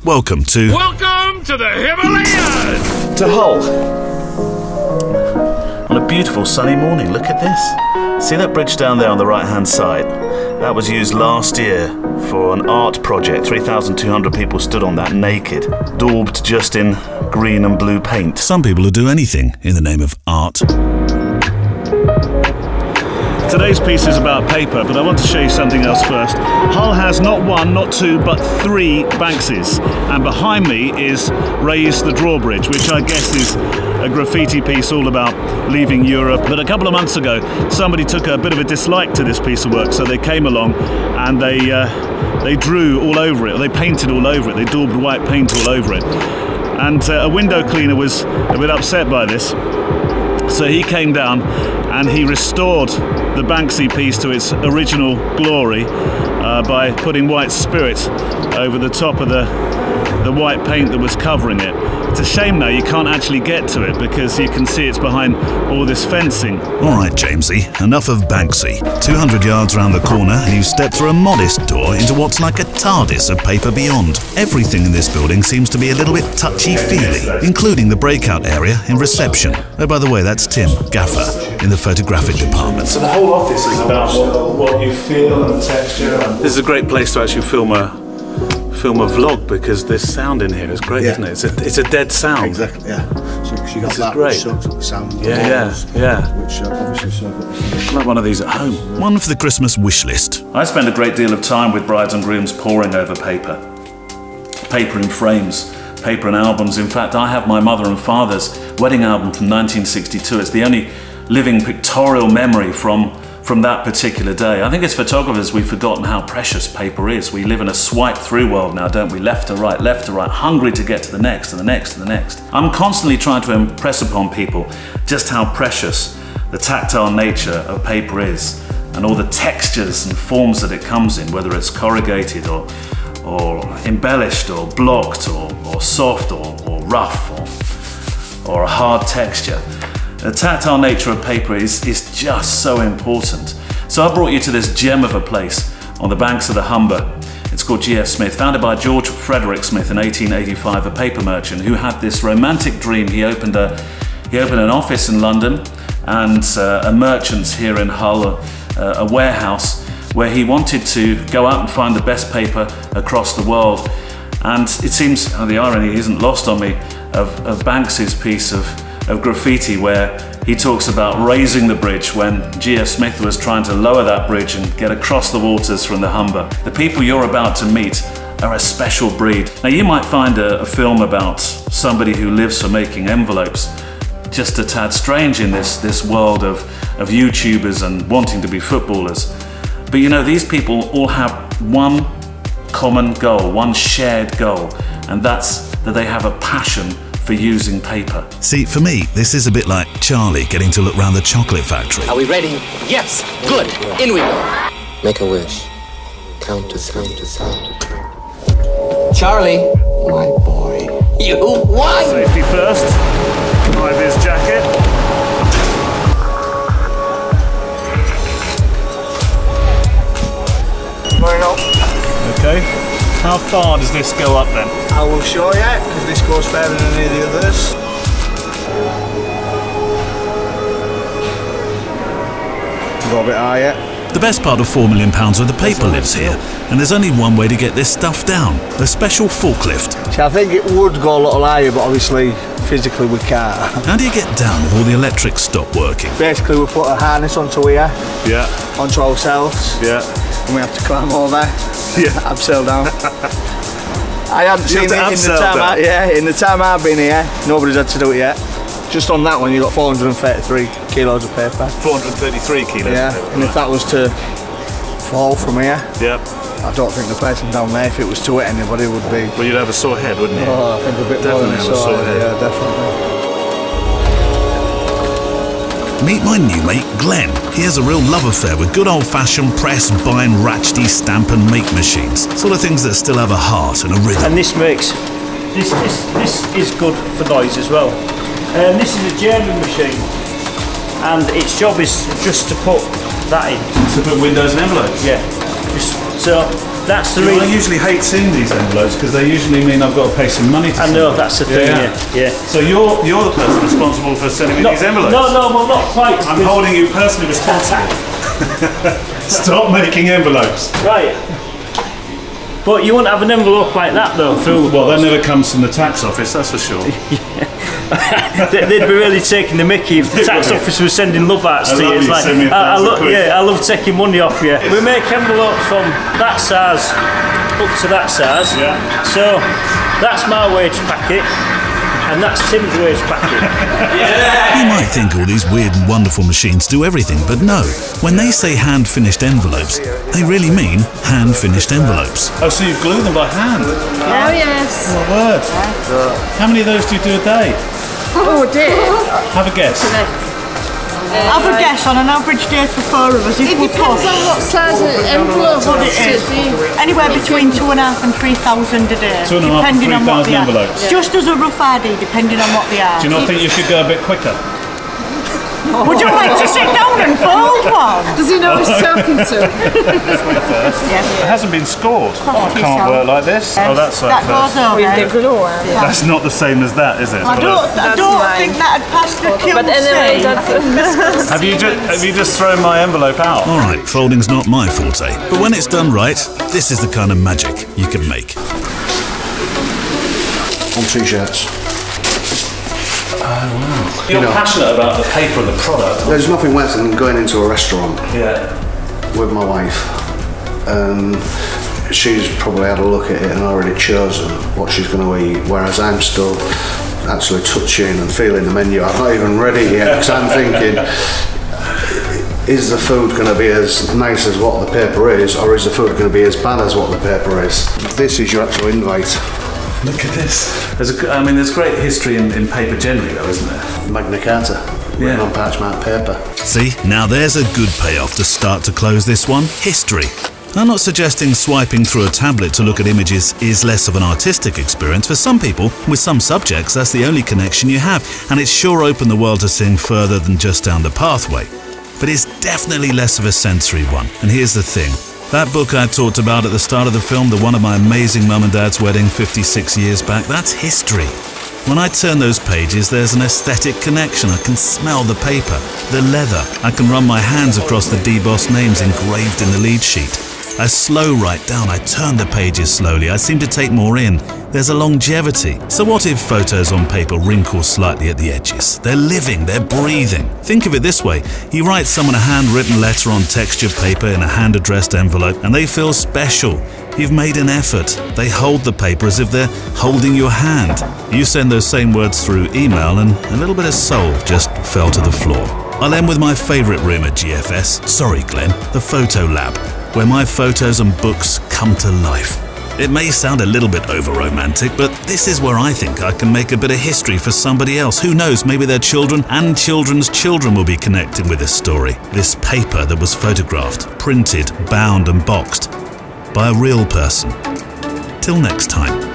Welcome to the Himalayas! To Hull. On a beautiful sunny morning, look at this. See that bridge down there on the right-hand side? That was used last year for an art project. 3,200 people stood on that naked, daubed just in green and blue paint. Some people will do anything in the name of art. Today's piece is about paper, but I want to show you something else first. Hull has not one, not two, but three Banksys. And behind me is Raise the Drawbridge, which I guess is a graffiti piece all about leaving Europe. But a couple of months ago, somebody took a bit of a dislike to this piece of work, so they came along and they drew all over it, or they painted all over it, they daubed white paint all over it. And a window cleaner was a bit upset by this. So he came down and he restored the Banksy piece to its original glory by putting white spirit over the top of the white paint that was covering it. It's a shame now you can't actually get to it because you can see it's behind all this fencing. All right, Jamesy, enough of Banksy. 200 yards round the corner and you step through a modest door into what's like a TARDIS of paper beyond. Everything in this building seems to be a little bit touchy-feely, including the breakout area in reception. Oh, by the way, that's Tim, gaffer, in the photographic department. So the whole office is about what you feel and the texture. This is a great place to actually film a vlog because this sound in here is great, isn't it? It's a dead sound. Exactly, yeah. So you got that great. which soaks up the sound. Yeah. Which obviously soak up the sound. Like one of these at home. One for the Christmas wish list. I spend a great deal of time with brides and grooms poring over paper. Paper in frames, paper in albums. In fact, I have my mother and father's wedding album from 1962. It's the only living pictorial memory from that particular day. I think as photographers we've forgotten how precious paper is. We live in a swipe-through world now, don't we? Left to right, hungry to get to the next and the next and the next. I'm constantly trying to impress upon people just how precious the tactile nature of paper is and all the textures and forms that it comes in, whether it's corrugated or embellished or blocked or soft or rough or a hard texture. The tactile nature of paper is just so important. So I brought you to this gem of a place on the banks of the Humber. It's called G.F. Smith, founded by George Frederick Smith in 1885, a paper merchant who had this romantic dream. He opened an office in London and a merchant's here in Hull, a warehouse, where he wanted to go out and find the best paper across the world. And it seems, the irony isn't lost on me, of Banksy's piece of graffiti where he talks about raising the bridge when G.F. Smith was trying to lower that bridge and get across the waters from the Humber. The people you're about to meet are a special breed. Now you might find a film about somebody who lives for making envelopes just a tad strange in this world of YouTubers and wanting to be footballers. But you know, these people all have one common goal, one shared goal, and that's that they have a passion for using paper. See, for me, this is a bit like Charlie getting to look round the chocolate factory. Are we ready? Yes. Good. In we go. Make a wish. Count to three. Charlie. My boy. You won! Safety first. His jacket. Going up. Okay. How far does this go up then? I will show you, because this goes further than any of the others. Go a bit higher. The best part of £4 million of the paper lives here, and there's only one way to get this stuff down, a special forklift. See, I think it would go a little higher, but obviously, physically we can't. How do you get down if all the electrics stop working? Basically, we put a harness onto here. Yeah. Onto ourselves. Yeah. And we have to climb over. Yeah. Abseil down. I hadn't seen it in the time I've been here. Nobody's had to do it yet. Just on that one, you got 433 kilos of paper. 433 kilos. Yeah. Of paper. And if that was to fall from here, yep. I don't think the person down there, if it was to hit anybody, would be. Well, you'd have a sore head, wouldn't you? Oh, I think a bit definitely more than a sore head. Yeah, definitely. Meet my new mate, Glenn. He has a real love affair with good old-fashioned press, bind, ratchety, stamp and make machines. Sort of things that still have a heart and a rhythm. And this makes, this is good for noise as well. This is a German machine, and its job is just to put that in. To put windows and envelopes? Yeah. So that's the reason. I usually hate seeing these envelopes because they usually mean I've got to pay some money to I know, that's the thing, yeah. So you're the person responsible for sending me these envelopes? No, well, not quite. I'm holding you personally responsible. Stop making envelopes. Right. But you won't have an envelope like that though through. Well, that never comes from the tax office, that's for sure. They'd be really taking the mickey if the tax office was sending love hearts to you. It's like, I love taking money off you. We make envelopes from that size up to that size. Yeah. So that's my wage packet. And that's Tim's wage packet. You might think all these weird and wonderful machines do everything, but no. When they say hand-finished envelopes, they really mean hand-finished envelopes. Oh, so you glue them by hand? Oh, yes. Oh, my word. How many of those do you do a day? Oh, dear. Have a guess. Have a guess on an average day for 4 of us. It depends on what size of envelope it is. Anywhere between 2,500 and 3,000 a day. 2,500 depending and on what 3,000 they are. envelopes. Just as a rough idea, depending on what they are. Do you not think you should go a bit quicker? Would you like to sit down and fold one? Does he know who he's talking to? It hasn't been scored. I can't work like this. Oh, that's like that goes over. That's not the same as that, is it? I don't think that'd pass the QC. But anyway, that's Have you just thrown my envelope out? All right, folding's not my forte, but when it's done right, this is the kind of magic you can make. On t-shirts. Oh, wow. You're passionate about the paper and the product. There's nothing worse than going into a restaurant with my wife. She's probably had a look at it and already chosen what she's going to eat, whereas I'm still actually touching and feeling the menu. I've not even read it yet because I'm thinking, is the food going to be as nice as what the paper is, or is the food going to be as bad as what the paper is? This is your actual invite. Look at this. There's great history in paper generally though, isn't there? Magna Carta, written on parchment paper. See, now there's a good payoff to start to close this one. History. I'm not suggesting swiping through a tablet to look at images is less of an artistic experience. For some people, with some subjects, that's the only connection you have, and it's sure opened the world to seeing further than just down the pathway. But it's definitely less of a sensory one. And here's the thing. That book I talked about at the start of the film, the one at my amazing mum and dad's wedding 56 years back, that's history. When I turn those pages, there's an aesthetic connection. I can smell the paper, the leather. I can run my hands across the debossed names engraved in the lead sheet. I slow write down, I turn the pages slowly, I seem to take more in. There's a longevity. So what if photos on paper wrinkle slightly at the edges? They're living, they're breathing. Think of it this way, you write someone a handwritten letter on textured paper in a hand-addressed envelope and they feel special. You've made an effort. They hold the paper as if they're holding your hand. You send those same words through email and a little bit of soul just fell to the floor. I'll end with my favourite room at GFS, sorry Glenn, the Photo Lab, where my photos and books come to life. It may sound a little bit over-romantic, but this is where I think I can make a bit of history for somebody else. Who knows, maybe their children and children's children will be connected with this story. This paper that was photographed, printed, bound and boxed by a real person. Till next time.